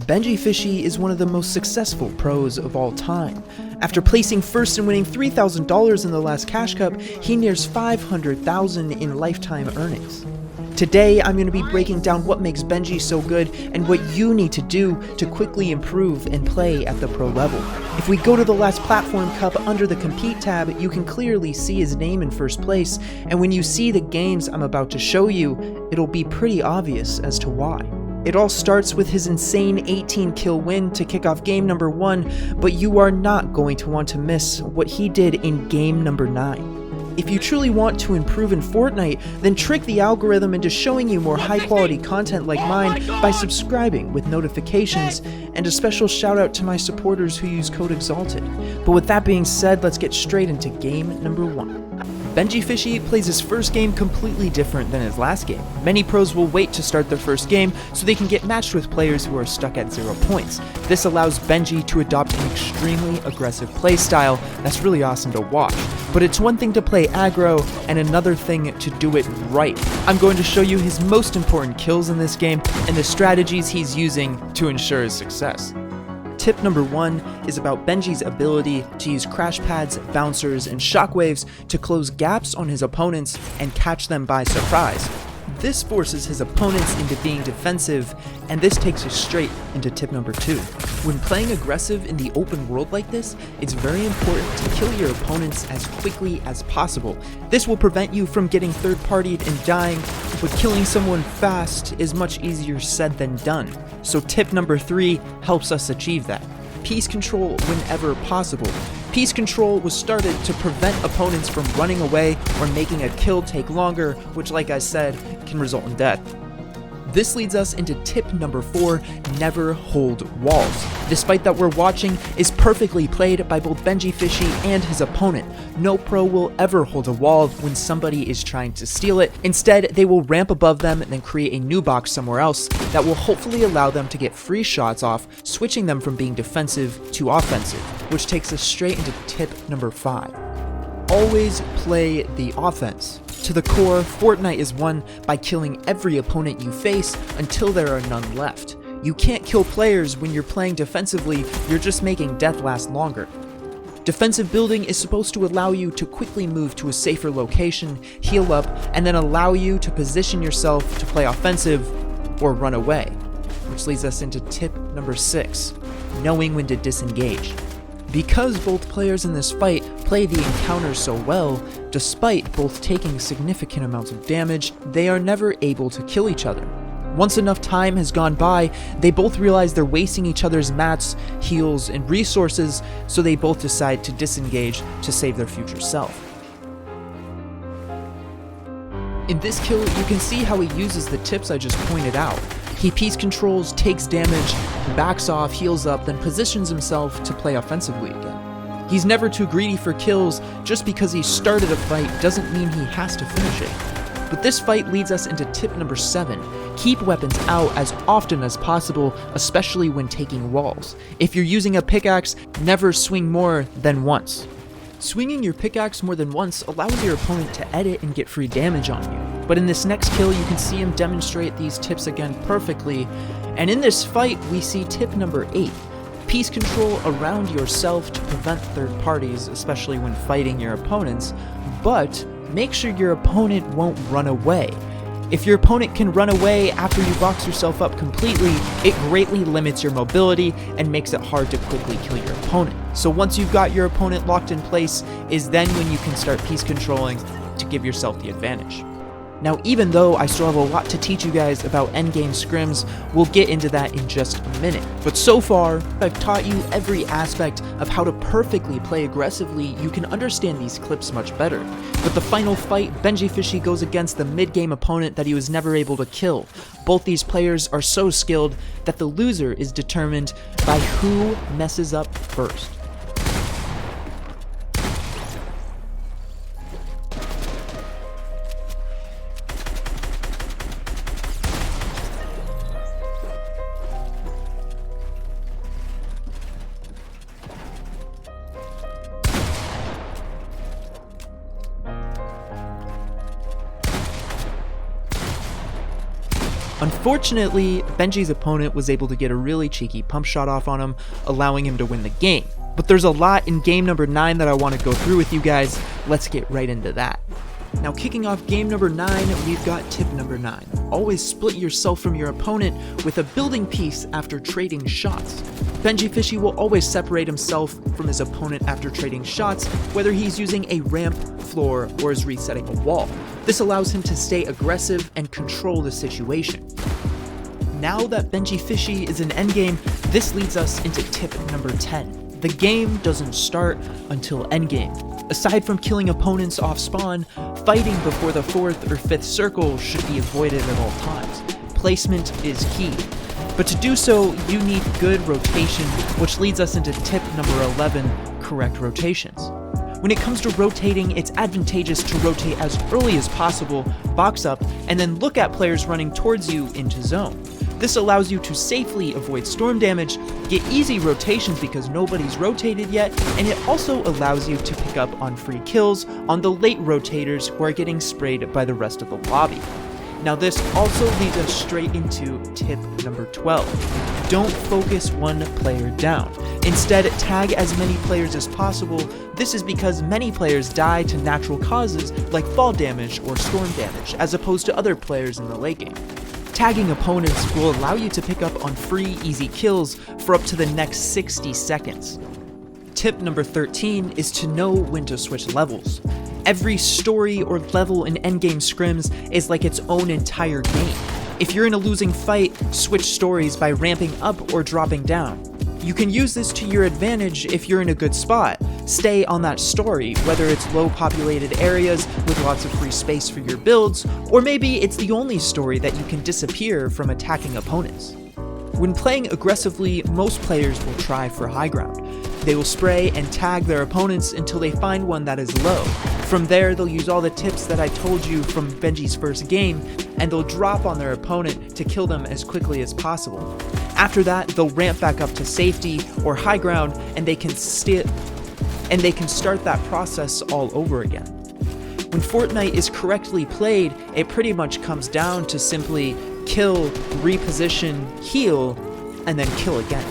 Benjyfishy is one of the most successful pros of all time. After placing first and winning $3,000 in the last Cash Cup, he nears $500,000 in lifetime earnings. Today, I'm going to be breaking down what makes Benji so good and what you need to do to quickly improve and play at the pro level. If we go to the last Platform Cup under the Compete tab, you can clearly see his name in first place, and when you see the games I'm about to show you, it'll be pretty obvious as to why. It all starts with his insane 18-kill win to kick off game number 1, but you are not going to want to miss what he did in game number 9. If you truly want to improve in Fortnite, then trick the algorithm into showing you more high-quality content like mine by subscribing with notifications, and a special shout out to my supporters who use code EXALTED. But with that being said, let's get straight into game number 1. Benjyfishy plays his first game completely different than his last game. Many pros will wait to start their first game so they can get matched with players who are stuck at 0 points. This allows Benji to adopt an extremely aggressive playstyle that's really awesome to watch. But it's one thing to play aggro and another thing to do it right. I'm going to show you his most important kills in this game and the strategies he's using to ensure his success. Tip number 1 is about Benji's ability to use crash pads, bouncers, and shockwaves to close gaps on his opponents and catch them by surprise. This forces his opponents into being defensive, and this takes us straight into tip number 2. When playing aggressive in the open world like this, it's very important to kill your opponents as quickly as possible. This will prevent you from getting third-partied and dying, but killing someone fast is much easier said than done. So tip number 3 helps us achieve that. Piece control whenever possible. Piece control was started to prevent opponents from running away or making a kill take longer, which, like I said, can result in death. This leads us into tip number 4, never hold walls. This fight that we're watching is perfectly played by both Benjyfishy and his opponent. No pro will ever hold a wall when somebody is trying to steal it. Instead, they will ramp above them and then create a new box somewhere else that will hopefully allow them to get free shots off, switching them from being defensive to offensive, which takes us straight into tip number 5. Always play the offense. To the core, Fortnite is won by killing every opponent you face until there are none left. You can't kill players when you're playing defensively, you're just making death last longer. Defensive building is supposed to allow you to quickly move to a safer location, heal up, and then allow you to position yourself to play offensive or run away. Which leads us into tip number 6, knowing when to disengage. Because both players in this fight play the encounter so well, despite both taking significant amounts of damage, they are never able to kill each other. Once enough time has gone by, they both realize they're wasting each other's mats, heals, and resources, so they both decide to disengage to save their future self. In this kill, you can see how he uses the tips I just pointed out. He piece controls, takes damage, backs off, heals up, then positions himself to play offensively again. He's never too greedy for kills. Just because he started a fight doesn't mean he has to finish it. But this fight leads us into tip number 7. Keep weapons out as often as possible, especially when taking walls. If you're using a pickaxe, never swing more than once. Swinging your pickaxe more than once allows your opponent to edit and get free damage on you. But in this next kill, you can see him demonstrate these tips again perfectly. And in this fight, we see tip number 8. Piece control around yourself to prevent third parties, especially when fighting your opponents, but make sure your opponent won't run away. If your opponent can run away after you box yourself up completely, it greatly limits your mobility and makes it hard to quickly kill your opponent. So once you've got your opponent locked in place, is then when you can start piece controlling to give yourself the advantage. Now, even though I still have a lot to teach you guys about endgame scrims, we'll get into that in just a minute. But so far, I've taught you every aspect of how to perfectly play aggressively. You can understand these clips much better. But the final fight, Benjyfishy goes against the mid-game opponent that he was never able to kill. Both these players are so skilled that the loser is determined by who messes up first. Unfortunately, Benji's opponent was able to get a really cheeky pump shot off on him, allowing him to win the game. But there's a lot in game number 9 that I want to go through with you guys. Let's get right into that. Now, kicking off game number 9, we've got tip number 9. Always split yourself from your opponent with a building piece after trading shots. Benjyfishy will always separate himself from his opponent after trading shots, whether he's using a ramp, floor, or is resetting a wall. This allows him to stay aggressive and control the situation. Now that Benjyfishy is in endgame, this leads us into tip number 10. The game doesn't start until endgame. Aside from killing opponents off spawn, fighting before the 4th or 5th circle should be avoided at all times. Placement is key. But to do so, you need good rotation, which leads us into tip number 11, correct rotations. When it comes to rotating, it's advantageous to rotate as early as possible, box up, and then look at players running towards you into zone. This allows you to safely avoid storm damage, get easy rotations because nobody's rotated yet, and it also allows you to pick up on free kills on the late rotators who are getting sprayed by the rest of the lobby. Now this also leads us straight into tip number 12. Don't focus one player down. Instead, tag as many players as possible. This is because many players die to natural causes like fall damage or storm damage, as opposed to other players in the late game. Tagging opponents will allow you to pick up on free, easy kills for up to the next 60 seconds. Tip number 13 is to know when to switch levels. Every story or level in endgame scrims is like its own entire game. If you're in a losing fight, switch stories by ramping up or dropping down. You can use this to your advantage if you're in a good spot. Stay on that story, whether it's low populated areas with lots of free space for your builds, or maybe it's the only story that you can disappear from attacking opponents. When playing aggressively, most players will try for high ground. They will spray and tag their opponents until they find one that is low. From there, they'll use all the tips that I told you from Benji's first game, and they'll drop on their opponent to kill them as quickly as possible. After that, they'll ramp back up to safety or high ground, and they can start that process all over again. When Fortnite is correctly played, it pretty much comes down to simply kill, reposition, heal, and then kill again.